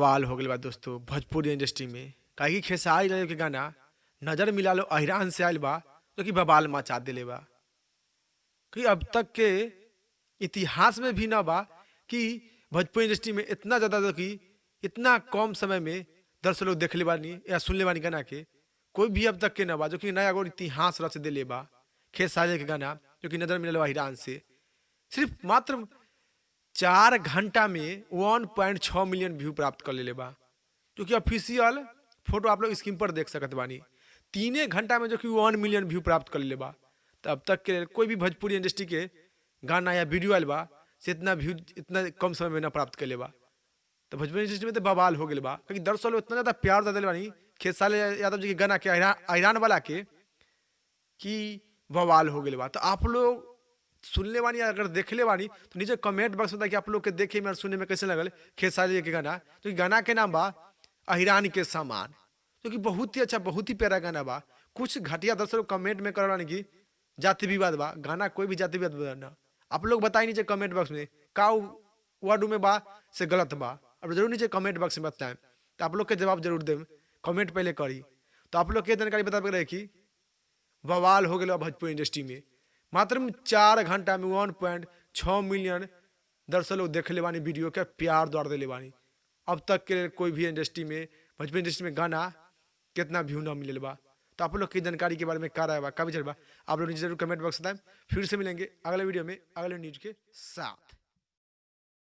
बवाल हो गइल बा दोस्तों भोजपुरी इंडस्ट्री में। काहे कि खेसारी लाल के गाना नजर मिला लो अहिरान से आइल बा, जो कि बवाल मचा देले बा। कि अब तक के इतिहास में भी ना बा कि भोजपुरी इंडस्ट्री में इतना ज्यादा कि इतना कम समय में दर्शक लोग देख ले बानी या सुन ले बानी गाना के, कोई भी अब तक के ना बा जो कि नया एगो इतिहास रच देले बा। खेसारी के गाना जो कि नजर मिला लो अहिरान से सिर्फ मात्र 4 घंटा में 1.6 मिलियन व्यू प्राप्त कर ले बा, जो कि ऑफिशियल फोटो आप लोग स्क्रीन पर देख सकत बानी। 3 घंटा में जो कि 1 मिलियन व्यू प्राप्त कर ले बा। तो अब तक के कोई भी भोजपुरी इंडस्ट्री के गाना या वीडियो आयल बा से इतना व्यू इतना कम समय में ना प्राप्त कर ले बा। तो भोजपुरी इंडस्ट्री में तो बवाल हो गए बा, क्योंकि दर्शक लोग इतना ज्यादा प्यार दे दिले बानी खेसारी यादव जी के गाना के अहिरान वाला के कि बवाल हो गए बा। तो आप लोग सुनले बानी अगर देखले बानी तो नीचे कमेंट बॉक्स में बताइए आप लोग के देखे में और सुनने में कैसे लगल खेसारी के गाना। तो गाना के नाम बा अहिरान के सामान, जो कि बहुत ही अच्छा बहुत ही प्यारा गाना बा। कुछ घटिया दर्शक लोग कमेंट में कर रहा कि जाति विवाद बा, गाना कोई भी जाति विवाद ना। आप लोग बताइए नीचे कमेंट बॉक्स में का वर्ड में बा से गलत बा, अब जरूर नीचे कमेंट बॉक्स में बताएं। तो आप लोग के जवाब जरूर दें, कमेंट पहले करी। तो आप लोग के जानकारी बता रहे कि बवाल हो गया भोजपुरी इंडस्ट्री में मात्र 4 घंटा में 1.6 मिलियन दर्शक लोग देख ले बानी, वीडियो के प्यार द्वार दे ले बानी। अब तक के कोई भी इंडस्ट्री में भोजपुरी इंडस्ट्री में गाना कितना व्यू ना मिले बा। तो आप लोग की जानकारी के बारे में क्या राय बा, क्या विचार बा, आप लोग नीचे जरूर कमेंट बॉक्स बताएं। फिर से मिलेंगे अगले वीडियो में अगले न्यूज के साथ।